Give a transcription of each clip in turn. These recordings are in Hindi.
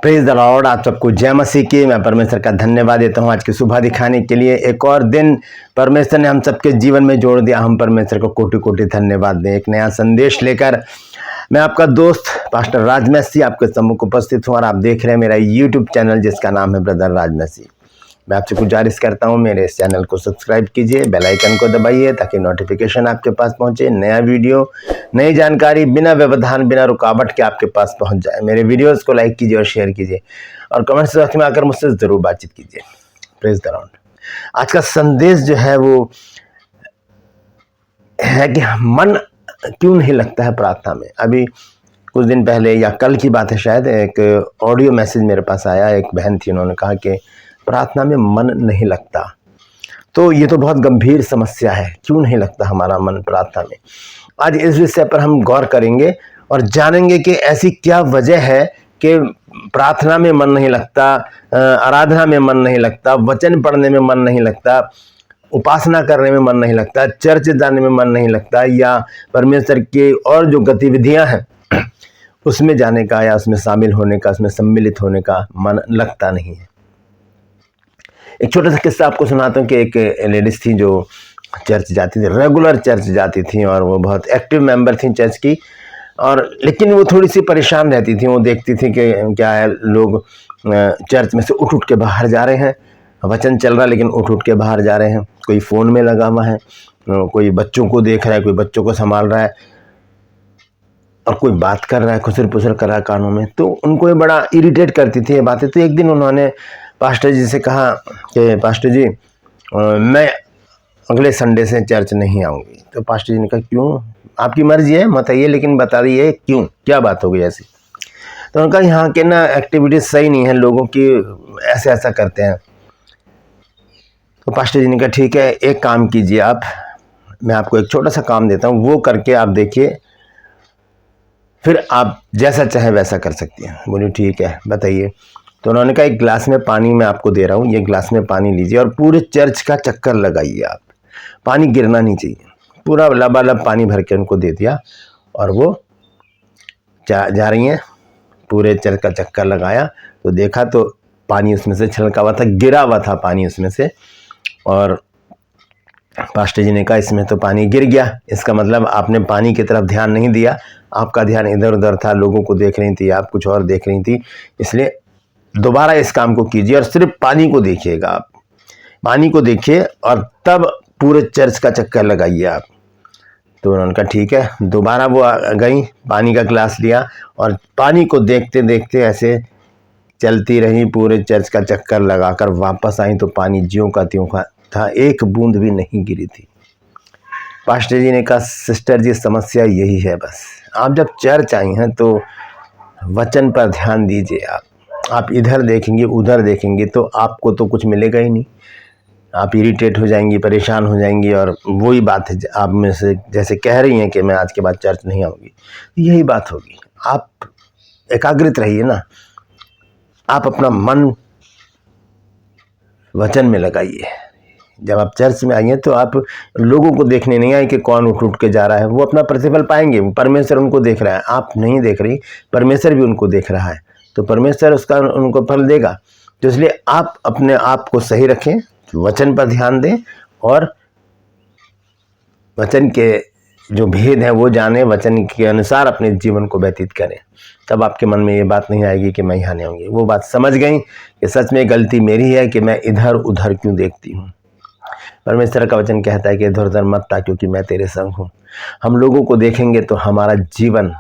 Praise the Lord. आप सबको जय मसीह की। मैं परमेश्वर का धन्यवाद देता हूँ आज की सुबह दिखाने के लिए। एक और दिन परमेश्वर ने हम सबके जीवन में जोड़ दिया। हम परमेश्वर को कोटि कोटि धन्यवाद दें। एक नया संदेश लेकर मैं आपका दोस्त पास्टर राज मसीह आपके सम्मुख उपस्थित हूँ और आप देख रहे हैं मेरा यूट्यूब चैनल जिसका नाम है ब्रदर राज मसीह। मैं आपसे गुजारिश करता हूँ मेरे इस चैनल को सब्सक्राइब कीजिए, बेल आइकन को दबाइए ताकि नोटिफिकेशन आपके पास पहुँचे। नया वीडियो, नई जानकारी बिना व्यवधान बिना रुकावट के आपके पास पहुँच जाए। मेरे वीडियोस को लाइक कीजिए और शेयर कीजिए और कमेंट्स बॉक्स में आकर मुझसे ज़रूर बातचीत कीजिए। Praise the Lord. आज का संदेश जो है वो है कि मन क्यों नहीं लगता है प्रार्थना में। अभी कुछ दिन पहले या कल की बात है शायद, एक ऑडियो मैसेज मेरे पास आया। एक बहन थी, उन्होंने कहा कि प्रार्थना में मन नहीं लगता। तो ये तो बहुत गंभीर समस्या है, क्यों नहीं लगता हमारा मन प्रार्थना में। आज इस विषय पर हम गौर करेंगे और जानेंगे कि ऐसी क्या वजह है कि प्रार्थना में मन नहीं लगता, आराधना में मन नहीं लगता, वचन पढ़ने में मन नहीं लगता, उपासना करने में मन नहीं लगता, चर्च जाने में मन नहीं लगता, या परमेश्वर की और जो गतिविधियां हैं उसमें जाने का या उसमें शामिल होने का, उसमें सम्मिलित होने का मन लगता नहीं है। एक छोटा सा किस्सा आपको सुनाता हूँ कि एक लेडीज थी जो चर्च जाती थी, रेगुलर चर्च जाती थी और वो बहुत एक्टिव मेंबर थी चर्च की। और लेकिन वो थोड़ी सी परेशान रहती थी। वो देखती थी कि क्या है, लोग चर्च में से उठ उठ के बाहर जा रहे हैं, वचन चल रहा है लेकिन उठ उठ के बाहर जा रहे हैं। कोई फ़ोन में लगा हुआ है, कोई बच्चों को देख रहा है, कोई बच्चों को संभाल रहा है और कोई बात कर रहा है, खुसर पुसर कर रहा है कानों में। तो उनको ये बड़ा इरिटेट करती थी ये बातें। तो एक दिन उन्होंने पास्टर जी से कहा कि पास्टर जी मैं अगले संडे से चर्च नहीं आऊँगी। तो पास्टर जी ने कहा क्यों? आपकी मर्जी है, मत आइए, लेकिन बता दीजिए क्यों, क्या बात हो गई ऐसी। तो उनका यहाँ के ना एक्टिविटीज सही नहीं है, लोगों की ऐसे ऐसा करते हैं। तो पास्टर जी ने कहा ठीक है, एक काम कीजिए आप, मैं आपको एक छोटा सा काम देता हूँ, वो करके आप देखिए, फिर आप जैसा चाहे वैसा कर सकती हैं। बोली ठीक है, बताइए। तो उन्होंने कहा एक गिलास में पानी मैं आपको दे रहा हूँ, ये गिलास में पानी लीजिए और पूरे चर्च का चक्कर लगाइए आप। पानी गिरना नहीं चाहिए। पूरा लबालब पानी भर के उनको दे दिया और वो जा रही हैं। पूरे चर्च का चक्कर लगाया तो देखा तो पानी उसमें से छलका हुआ था, गिरा हुआ था पानी उसमें से। और पास्टर जी ने कहा इसमें तो पानी गिर गया, इसका मतलब आपने पानी की तरफ ध्यान नहीं दिया, आपका ध्यान इधर उधर था, लोगों को देख रही थी, आप कुछ और देख रही थी। इसलिए दोबारा इस काम को कीजिए और सिर्फ पानी को देखिएगा। आप पानी को देखिए और तब पूरे चर्च का चक्कर लगाइए आप। तो उन्होंने कहा ठीक है। दोबारा वो गई, पानी का गिलास लिया और पानी को देखते देखते ऐसे चलती रही, पूरे चर्च का चक्कर लगाकर वापस आई तो पानी ज्यों का त्यों का था, एक बूंद भी नहीं गिरी थी। पास्टर जी ने कहा सिस्टर जी समस्या यही है, बस आप जब चर्च आई हैं तो वचन पर ध्यान दीजिए। आप इधर देखेंगे उधर देखेंगे तो आपको तो कुछ मिलेगा ही नहीं। आप इरिटेट हो जाएंगी, परेशान हो जाएंगी और वही बात है आप में से जैसे कह रही हैं कि मैं आज के बाद चर्च नहीं आऊँगी, यही बात होगी। आप एकाग्रित रहिए ना, आप अपना मन वचन में लगाइए। जब आप चर्च में आइए तो आप लोगों को देखने नहीं आए कि कौन उठ उठ के जा रहा है, वो अपना प्रतिफल पाएंगे। परमेश्वर उनको देख रहा है, आप नहीं देख रही, परमेश्वर भी उनको देख रहा है, तो परमेश्वर उसका उनको फल देगा। तो इसलिए आप अपने आप को सही रखें, वचन पर ध्यान दें और वचन के जो भेद हैं वो जाने, वचन के अनुसार अपने जीवन को व्यतीत करें। तब आपके मन में ये बात नहीं आएगी कि मैं यहाँ नहीं आऊँगी। वो बात समझ गई कि सच में गलती मेरी है कि मैं इधर उधर क्यों देखती हूँ। परमेश्वर का वचन कहता है कि इधर उधर मत ता क्योंकि मैं तेरे संग हूँ। हम लोगों को देखेंगे तो हमारा जीवन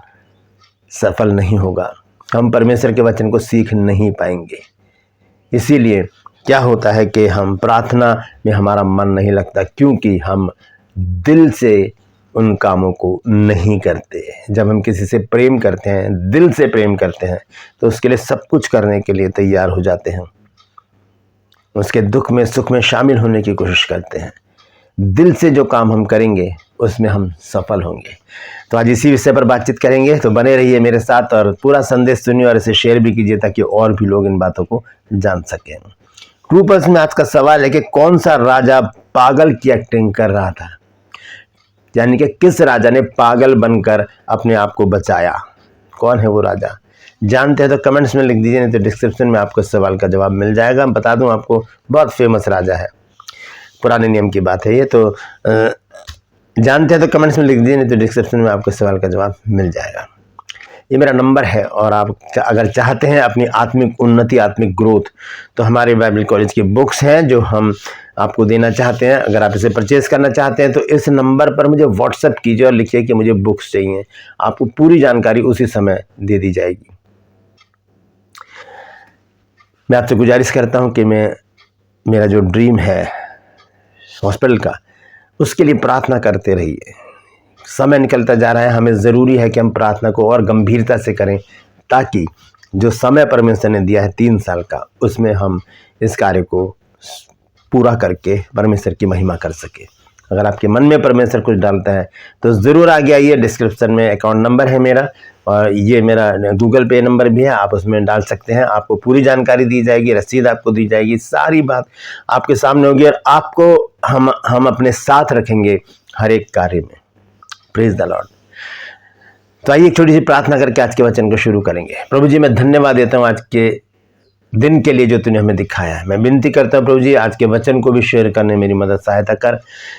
सफल नहीं होगा, हम परमेश्वर के वचन को सीख नहीं पाएंगे। इसीलिए क्या होता है कि हम प्रार्थना में हमारा मन नहीं लगता, क्योंकि हम दिल से उन कामों को नहीं करते। जब हम किसी से प्रेम करते हैं, दिल से प्रेम करते हैं, तो उसके लिए सब कुछ करने के लिए तैयार हो जाते हैं। उसके दुख में सुख में शामिल होने की कोशिश करते हैं। दिल से जो काम हम करेंगे उसमें हम सफल होंगे। तो आज इसी विषय पर बातचीत करेंगे, तो बने रहिए मेरे साथ और पूरा संदेश सुनिए और इसे शेयर भी कीजिए ताकि और भी लोग इन बातों को जान सकें। ट्रूपर्स में आज का सवाल है कि कौन सा राजा पागल की एक्टिंग कर रहा था, यानी कि किस राजा ने पागल बनकर अपने आप को बचाया। कौन है वो राजा? जानते हैं तो कमेंट्स में लिख दीजिए, नहीं तो डिस्क्रिप्शन में आपको सवाल का जवाब मिल जाएगा। मैं बता दूं आपको, बहुत फेमस राजा है, पुराने नियम की बात है ये। तो जानते हैं तो कमेंट्स में लिख दीजिए, नहीं तो डिस्क्रिप्शन में आपको सवाल का जवाब मिल जाएगा। ये मेरा नंबर है, और आप अगर चाहते हैं अपनी आत्मिक उन्नति, आत्मिक ग्रोथ, तो हमारे बाइबल कॉलेज की बुक्स हैं जो हम आपको देना चाहते हैं। अगर आप इसे परचेज करना चाहते हैं तो इस नंबर पर मुझे व्हाट्सएप कीजिए और लिखिए कि मुझे बुक्स चाहिए, आपको पूरी जानकारी उसी समय दे दी जाएगी। मैं आपसे गुजारिश करता हूं कि मेरा जो ड्रीम है हॉस्पिटल का, उसके लिए प्रार्थना करते रहिए। समय निकलता जा रहा है, हमें ज़रूरी है कि हम प्रार्थना को और गंभीरता से करें, ताकि जो समय परमेश्वर ने दिया है 3 साल का, उसमें हम इस कार्य को पूरा करके परमेश्वर की महिमा कर सके। अगर आपके मन में परमेश्वर कुछ डालता है तो ज़रूर आगे आइए। डिस्क्रिप्शन में अकाउंट नंबर है मेरा, और ये मेरा गूगल पे नंबर भी है, आप उसमें डाल सकते हैं। आपको पूरी जानकारी दी जाएगी, रसीद आपको दी जाएगी, सारी बात आपके सामने होगी, और आपको हम अपने साथ रखेंगे हर एक कार्य में। Praise the Lord. तो आइए एक छोटी सी प्रार्थना करके आज के वचन को शुरू करेंगे। प्रभु जी, मैं धन्यवाद देता हूँ आज के दिन के लिए जो तूने हमें दिखाया है। मैं विनती करता हूँ प्रभु जी, आज के वचन को भी शेयर करने मेरी मदद सहायता कर।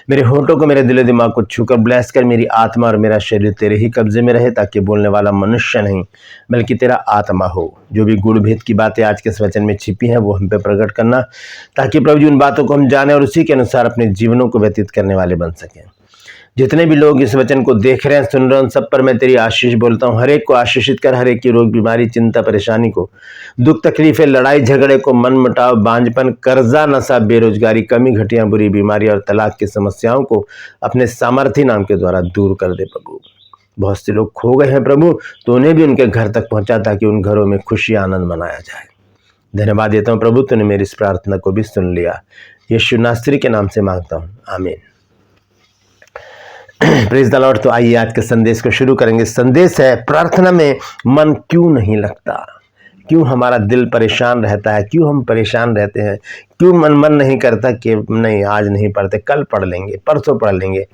मेरे होठों को, मेरे दिलो दिमाग को छूकर ब्लेस कर। मेरी आत्मा और मेरा शरीर तेरे ही कब्जे में रहे, ताकि बोलने वाला मनुष्य नहीं बल्कि तेरा आत्मा हो। जो भी गुड़ भेद की बातें आज के इस वचन में छिपी हैं वो हम पे प्रकट करना, ताकि प्रभु जी उन बातों को हम जाने और उसी के अनुसार अपने जीवनों को व्यतीत करने वाले बन सकें। जितने भी लोग इस वचन को देख रहे हैं, सुन रहे हैं, उन सब पर मैं तेरी आशीष बोलता हूँ। हर एक को आशीषित कर, हर एक की रोग, बीमारी, चिंता, परेशानी को, दुख, तकलीफें, लड़ाई झगड़े को, मन मुटाव, बांझपन, कर्जा, नशा, बेरोजगारी, कमी, घटिया, बुरी बीमारी और तलाक की समस्याओं को अपने सामर्थ्य नाम के द्वारा दूर कर दे प्रभु। बहुत से लोग खो गए हैं प्रभु, तो उन्हें भी उनके घर तक पहुंचा, ताकि उन घरों में खुशी आनंद मनाया जाए। धन्यवाद देता हूँ प्रभु, तूने मेरी इस प्रार्थना को भी सुन लिया। यीशु नासरी के नाम से मांगता हूँ, आमीन। Praise the Lord. तो आइए आज के संदेश को शुरू करेंगे। संदेश है, प्रार्थना में मन क्यों नहीं लगता? क्यों हमारा दिल परेशान रहता है? क्यों हम परेशान रहते हैं? क्यों मन नहीं करता कि नहीं, आज नहीं पढ़ते, कल पढ़ लेंगे, परसों पढ़ लेंगे?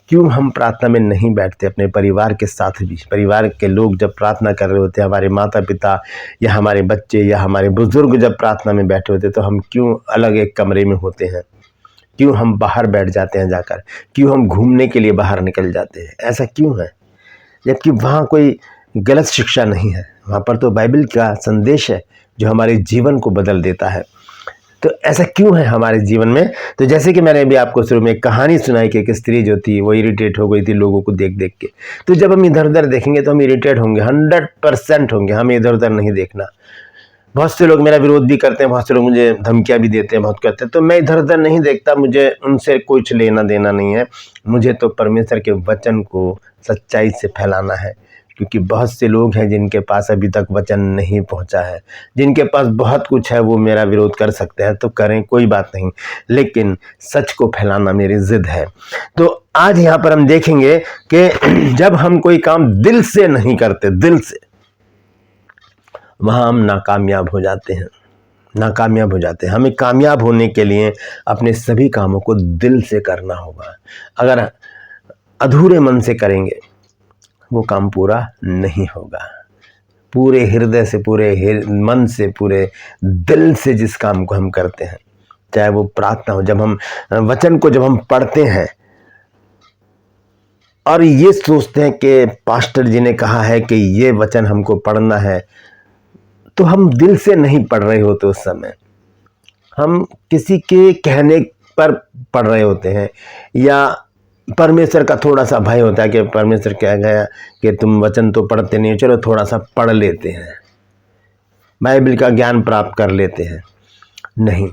क्यों हम प्रार्थना में नहीं बैठते अपने परिवार के साथ भी? परिवार के लोग जब प्रार्थना कर रहे होते हैं, हमारे माता पिता या हमारे बच्चे या हमारे बुजुर्ग जब प्रार्थना में बैठे होते हैं, तो हम क्यों अलग एक कमरे में होते हैं? क्यों हम बाहर बैठ जाते हैं जाकर? क्यों हम घूमने के लिए बाहर निकल जाते हैं? ऐसा क्यों है? जबकि वहाँ कोई गलत शिक्षा नहीं है, वहाँ पर तो बाइबल का संदेश है जो हमारे जीवन को बदल देता है। तो ऐसा क्यों है हमारे जीवन में? तो जैसे कि मैंने अभी आपको शुरू में एक कहानी सुनाई कि एक स्त्री जो थी वो इरिटेट हो गई थी लोगों को देख देख के। तो जब हम इधर उधर देखेंगे तो हम इरिटेट होंगे, 100% होंगे। हमें इधर उधर नहीं देखना। बहुत से लोग मेरा विरोध भी करते हैं, बहुत से लोग मुझे धमकियां भी देते हैं, बहुत करते हैं, तो मैं इधर उधर नहीं देखता। मुझे उनसे कुछ लेना देना नहीं है। मुझे तो परमेश्वर के वचन को सच्चाई से फैलाना है, क्योंकि बहुत से लोग हैं जिनके पास अभी तक वचन नहीं पहुंचा है। जिनके पास बहुत कुछ है वो मेरा विरोध कर सकते हैं, तो करें, कोई बात नहीं, लेकिन सच को फैलाना मेरी जिद है। तो आज यहाँ पर हम देखेंगे कि जब हम कोई काम दिल से नहीं करते, दिल से, वहाँ हम नाकामयाब हो जाते हैं, नाकामयाब हो जाते हैं। हमें कामयाब होने के लिए अपने सभी कामों को दिल से करना होगा। अगर अधूरे मन से करेंगे वो काम पूरा नहीं होगा। पूरे हृदय से, पूरे मन से, पूरे दिल से जिस काम को हम करते हैं, चाहे वो प्रार्थना हो, जब हम वचन को जब हम पढ़ते हैं और ये सोचते हैं कि पास्टर जी ने कहा है कि ये वचन हमको पढ़ना है, तो हम दिल से नहीं पढ़ रहे होते। उस समय हम किसी के कहने पर पढ़ रहे होते हैं, या परमेश्वर का थोड़ा सा भय होता है कि परमेश्वर कह गया कि तुम वचन तो पढ़ते नहीं हो, चलो थोड़ा सा पढ़ लेते हैं, बाइबल का ज्ञान प्राप्त कर लेते हैं। नहीं,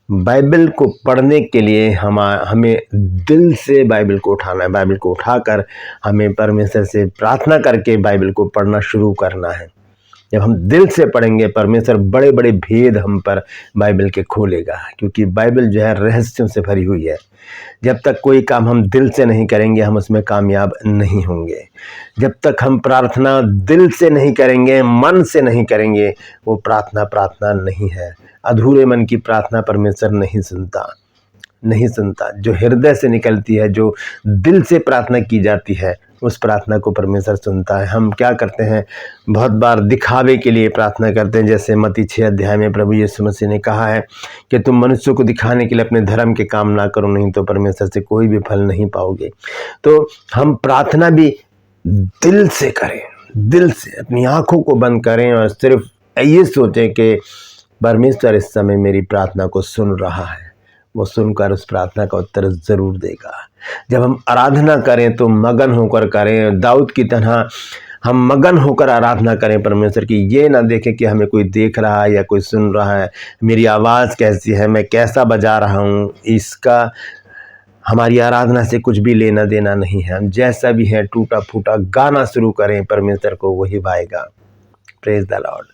बाइबल को पढ़ने के लिए हमें दिल से बाइबल को उठाना है। बाइबल को उठाकर हमें परमेश्वर से प्रार्थना करके बाइबल को पढ़ना शुरू करना है। जब हम दिल से पढ़ेंगे, परमेश्वर बड़े बड़े भेद हम पर बाइबल के खोलेगा, क्योंकि बाइबल जो है रहस्यों से भरी हुई है। जब तक कोई काम हम दिल से नहीं करेंगे, हम उसमें कामयाब नहीं होंगे। जब तक हम प्रार्थना दिल से नहीं करेंगे, मन से नहीं करेंगे, वो प्रार्थना नहीं है। अधूरे मन की प्रार्थना परमेश्वर नहीं सुनता। जो हृदय से निकलती है, जो दिल से प्रार्थना की जाती है, उस प्रार्थना को परमेश्वर सुनता है। हम क्या करते हैं, बहुत बार दिखावे के लिए प्रार्थना करते हैं। जैसे मत्ती 6 अध्याय में प्रभु यीशु मसीह ने कहा है कि तुम मनुष्यों को दिखाने के लिए अपने धर्म के काम ना करो, नहीं तो परमेश्वर से कोई भी फल नहीं पाओगे। तो हम प्रार्थना भी दिल से करें, दिल से अपनी आंखों को बंद करें और सिर्फ ये सोचें कि परमेश्वर इस समय मेरी प्रार्थना को सुन रहा है। वो सुनकर उस प्रार्थना का उत्तर ज़रूर देगा। जब हम आराधना करें तो मगन होकर करें, दाऊद की तरह हम मगन होकर आराधना करें परमेश्वर की। ये ना देखें कि हमें कोई देख रहा है या कोई सुन रहा है, मेरी आवाज़ कैसी है, मैं कैसा बजा रहा हूँ, इसका हमारी आराधना से कुछ भी लेना देना नहीं है। हम जैसा भी है टूटा फूटा गाना शुरू करें, परमेश्वर को वही भाएगा। Praise the Lord.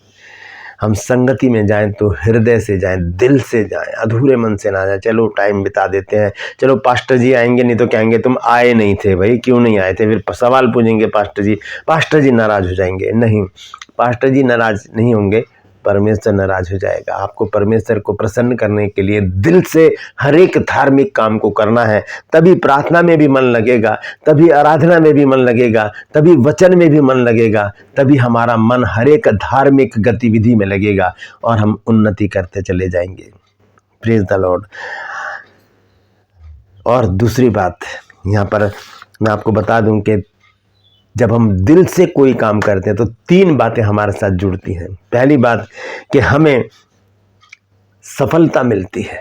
हम संगति में जाएं तो हृदय से जाएं, दिल से जाएं, अधूरे मन से ना जाएं। चलो टाइम बिता देते हैं, चलो पास्टर जी आएंगे, नहीं तो कहेंगे तुम आए नहीं थे भाई, क्यों नहीं आए थे। फिर सवाल पूछेंगे पास्टर जी नाराज हो जाएंगे। नहीं, पास्टर जी नाराज नहीं होंगे, परमेश्वर नाराज हो जाएगा। आपको परमेश्वर को प्रसन्न करने के लिए दिल से हर एक धार्मिक काम को करना है, तभी प्रार्थना में भी मन लगेगा, तभी आराधना में भी मन लगेगा, तभी वचन में भी मन लगेगा, तभी हमारा मन हर एक धार्मिक गतिविधि में लगेगा और हम उन्नति करते चले जाएंगे। Praise the Lord. और दूसरी बात यहाँ पर मैं आपको बता दूं कि जब हम दिल से कोई काम करते हैं तो 3 बातें हमारे साथ जुड़ती हैं। पहली बात कि हमें सफलता मिलती है,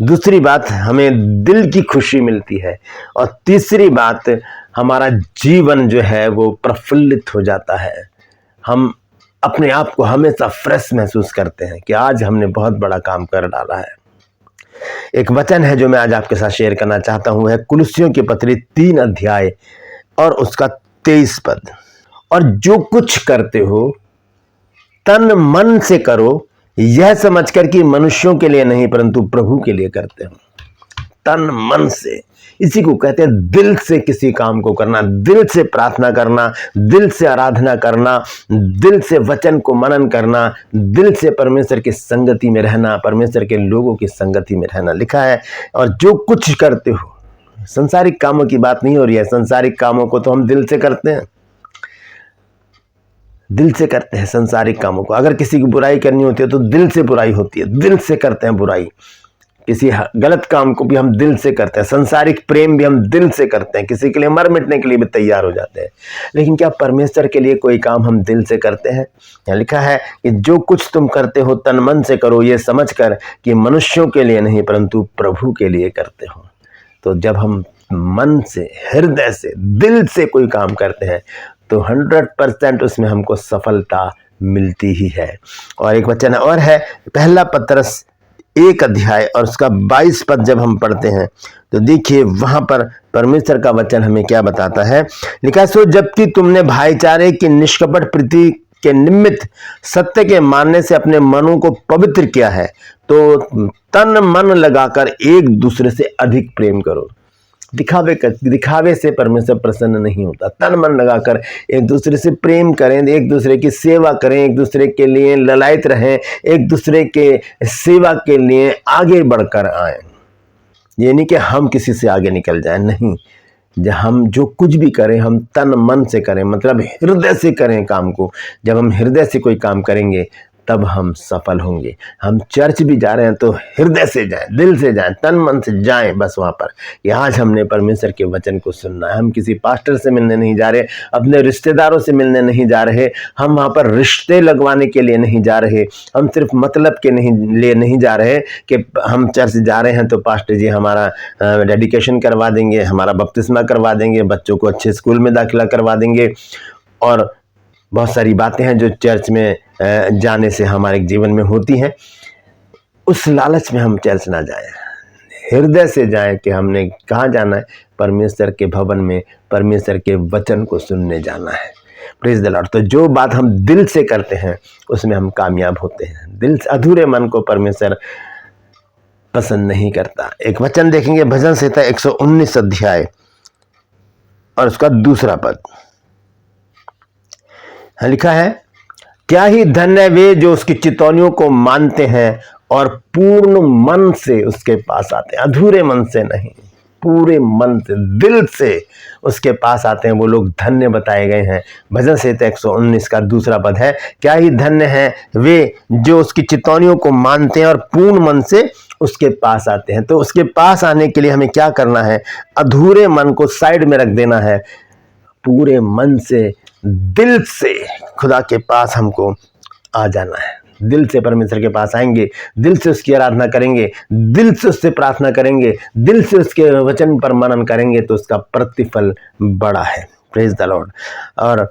दूसरी बात हमें दिल की खुशी मिलती है, और तीसरी बात हमारा जीवन जो है वो प्रफुल्लित हो जाता है। हम अपने आप को हमेशा फ्रेश महसूस करते हैं कि आज हमने बहुत बड़ा काम कर डाला है। एक वचन है जो मैं आज आपके साथ शेयर करना चाहता हूँ, है कुलुस्सियों की पत्री 3 अध्याय और उसका 23 पद। और जो कुछ करते हो तन मन से करो, यह समझकर कि मनुष्यों के लिए नहीं परंतु प्रभु के लिए करते हो। तन मन से, इसी को कहते हैं दिल से किसी काम को करना, दिल से प्रार्थना करना, दिल से आराधना करना, दिल से वचन को मनन करना, दिल से परमेश्वर की संगति में रहना, परमेश्वर के लोगों की संगति में रहना। लिखा है और जो कुछ करते हो, संसारिक कामों की बात नहीं हो रही है। संसारिक कामों को तो हम दिल से करते हैं, दिल से करते हैं संसारिक कामों को। अगर किसी की बुराई करनी होती है तो दिल से बुराई होती है, दिल से करते हैं बुराई। किसी गलत काम को भी हम दिल से करते हैं, संसारिक प्रेम भी हम दिल से करते हैं, किसी के लिए मर मिटने के लिए भी तैयार हो जाते हैं। लेकिन क्या परमेश्वर के लिए कोई काम हम दिल से करते हैं? यहाँ लिखा है कि जो कुछ तुम करते हो तन मन से करो, ये समझकर कि मनुष्यों के लिए नहीं परंतु प्रभु के लिए करते हो। तो जब हम मन से, हृदय से, दिल से कोई काम करते हैं तो 100% उसमें हमको सफलता मिलती ही है। और एक वचन और है, पहला पतरस 1 अध्याय और उसका 22 पद जब हम पढ़ते हैं तो देखिए वहां पर परमेश्वर का वचन हमें क्या बताता है। लिखा, सो जबकि तुमने भाईचारे की निष्कपट प्रीति के निमित्त सत्य के मानने से अपने मनों को पवित्र किया है, तो तन मन लगाकर एक दूसरे से अधिक प्रेम करो। दिखावे से परमेश्वर प्रसन्न नहीं होता। तन मन लगाकर एक दूसरे से प्रेम करें, एक दूसरे की सेवा करें, एक दूसरे के लिए ललायत रहें, एक दूसरे के सेवा के लिए आगे बढ़कर आएं। ये नहीं कि हम किसी से आगे निकल जाएं, नहीं, हम जो कुछ भी करें हम तन मन से करें, मतलब हृदय से करें काम को। जब हम हृदय से कोई काम करेंगे तब हम सफल होंगे। हम चर्च भी जा रहे हैं तो हृदय से जाएं, दिल से जाएं, तन मन से जाएं बस वहाँ पर कि आज हमने परमेश्वर के वचन को सुनना है। हम किसी पास्टर से मिलने नहीं जा रहे, अपने रिश्तेदारों से मिलने नहीं जा रहे, हम वहाँ पर रिश्ते लगवाने के लिए नहीं जा रहे, हम सिर्फ मतलब के लिए नहीं जा रहे कि हम चर्च जा रहे हैं तो पास्टर जी हमारा डेडिकेशन करवा देंगे, हमारा बपतिस्मा करवा देंगे, बच्चों को अच्छे स्कूल में दाखिला करवा देंगे, और बहुत सारी बातें हैं जो चर्च में जाने से हमारे जीवन में होती हैं। उस लालच में हम चर्च ना जाएं, हृदय से जाएं कि हमने कहाँ जाना है, परमेश्वर के भवन में परमेश्वर के वचन को सुनने जाना है। Praise the Lord. तो जो बात हम दिल से करते हैं उसमें हम कामयाब होते हैं। दिल से अधूरे मन को परमेश्वर पसंद नहीं करता। एक वचन देखेंगे भजन संहिता 119 अध्याय और उसका 2 पद। लिखा है, क्या ही धन्य वे जो उसकी चितौनियों को मानते हैं और पूर्ण मन से उसके पास आते हैं। अधूरे मन से नहीं, पूरे मन से, दिल से उसके पास आते हैं वो लोग धन्य बताए गए हैं। भजन संहिता 119 का दूसरा पद है, क्या ही धन्य है वे जो उसकी चितौनियों को मानते हैं और पूर्ण मन से उसके पास आते हैं। तो उसके पास आने के लिए हमें क्या करना है? अधूरे मन को साइड में रख देना है, पूरे मन से, दिल से खुदा के पास हमको आ जाना है। दिल से परमेश्वर के पास आएंगे, दिल से उसकी आराधना करेंगे, दिल से उससे प्रार्थना करेंगे, दिल से उसके वचन पर मनन करेंगे तो उसका प्रतिफल बड़ा है। Praise the Lord. और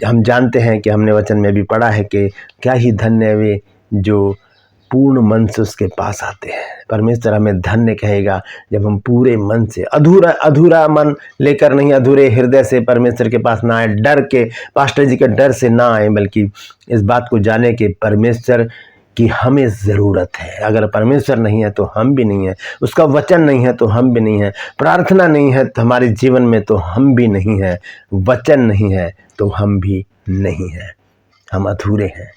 हम जानते हैं कि हमने वचन में भी पढ़ा है कि क्या ही धन्य वे जो पूर्ण मन से उसके पास आते हैं। परमेश्वर हमें धन्य कहेगा जब हम पूरे मन से, अधूरा मन लेकर नहीं, अधूरे हृदय से परमेश्वर के पास ना आए, डर के, पास्टर जी के डर से ना आए, बल्कि इस बात को जाने कि परमेश्वर की हमें ज़रूरत है। अगर परमेश्वर नहीं है तो हम भी नहीं है, उसका वचन नहीं है तो हम भी नहीं है, प्रार्थना नहीं है तो हमारे जीवन में तो हम भी नहीं है, वचन नहीं है तो हम भी नहीं है। हम अधूरे हैं।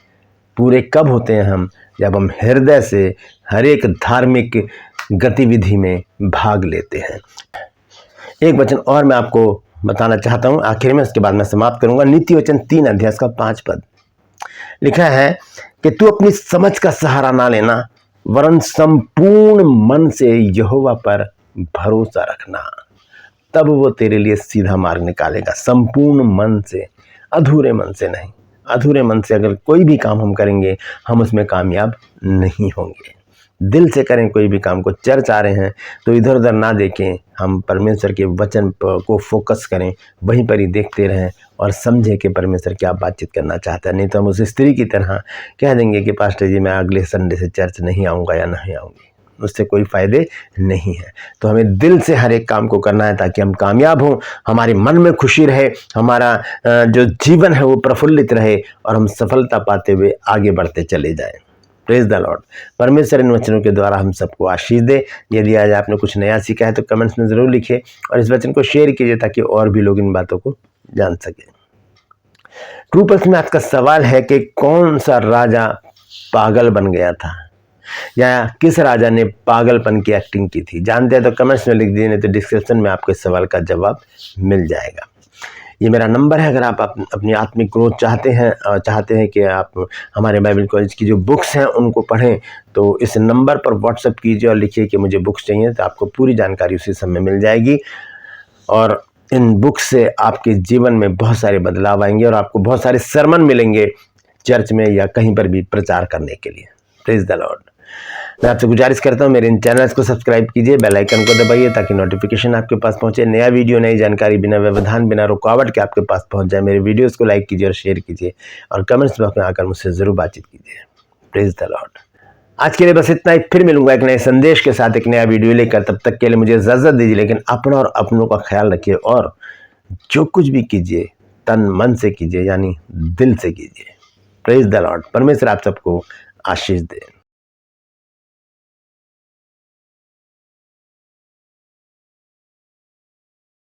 पूरे कब होते हैं हम? जब हम हृदय से हर एक धार्मिक गतिविधि में भाग लेते हैं। एक वचन और मैं आपको बताना चाहता हूं आखिर में, उसके बाद मैं समाप्त करूंगा। नीति वचन 3 अध्याय का 5 पद लिखा है कि तू अपनी समझ का सहारा ना लेना, वरन संपूर्ण मन से यहोवा पर भरोसा रखना, तब वो तेरे लिए सीधा मार्ग निकालेगा। संपूर्ण मन से, अधूरे मन से नहीं। अधूरे मन से अगर कोई भी काम हम करेंगे हम उसमें कामयाब नहीं होंगे। दिल से करें कोई भी काम को। चर्च आ रहे हैं तो इधर उधर ना देखें, हम परमेश्वर के वचन को फोकस करें, वहीं पर ही देखते रहें और समझें कि परमेश्वर क्या बातचीत करना चाहता है। नहीं तो हम उस स्त्री की तरह कह देंगे कि पास्टर जी मैं अगले संडे से चर्च नहीं आऊँगा या नहीं आऊँगी, उससे कोई फायदे नहीं है। तो हमें दिल से हर एक काम को करना है ताकि हम कामयाब हों, हमारे मन में खुशी रहे, हमारा जो जीवन है वो प्रफुल्लित रहे और हम सफलता पाते हुए आगे बढ़ते चले जाएं। Praise the Lord. परमेश्वर इन वचनों के द्वारा हम सबको आशीष दे। यदि आज आपने कुछ नया सीखा है तो कमेंट्स में ज़रूर लिखिए और इस वचन को शेयर कीजिए ताकि और भी लोग इन बातों को जान सकें। ट्रू पल्स में आज का सवाल है कि कौन सा राजा पागल बन गया था, या किस राजा ने पागलपन की एक्टिंग की थी? जानते हैं तो कमेंट्स में लिख दीजिए, नहीं तो डिस्क्रिप्शन में आपको इस सवाल का जवाब मिल जाएगा। ये मेरा नंबर है। अगर आप अपनी आत्मिक ग्रोथ चाहते हैं कि आप हमारे बाइबल कॉलेज की जो बुक्स हैं उनको पढ़ें, तो इस नंबर पर व्हाट्सएप कीजिए और लिखिए कि मुझे बुक्स चाहिए, तो आपको पूरी जानकारी उसी समय मिल जाएगी। और इन बुक्स से आपके जीवन में बहुत सारे बदलाव आएंगे और आपको बहुत सारे सरमन मिलेंगे चर्च में या कहीं पर भी प्रचार करने के लिए। Praise the Lord. मैं आपसे गुजारिश करता हूँ मेरे इन चैनल्स को सब्सक्राइब कीजिए, बेल आइकन को दबाइए ताकि नोटिफिकेशन आपके पास पहुंचे। नया वीडियो, नई जानकारी बिना व्यवधान, बिना रुकावट के आपके पास पहुंच जाए। मेरे वीडियोस को लाइक कीजिए और शेयर कीजिए और कमेंट्स बॉक्स में आकर मुझसे ज़रूर बातचीत कीजिए। Praise the Lord. आज के लिए बस इतना ही। फिर मिलूंगा एक नए संदेश के साथ, एक नया वीडियो लेकर। तब तक के लिए मुझे इजाज़त दीजिए, लेकिन अपना और अपनों का ख्याल रखिए और जो कुछ भी कीजिए तन मन से कीजिए, यानी दिल से कीजिए। Praise the Lord. परमेश्वर आप सबको आशीष दे।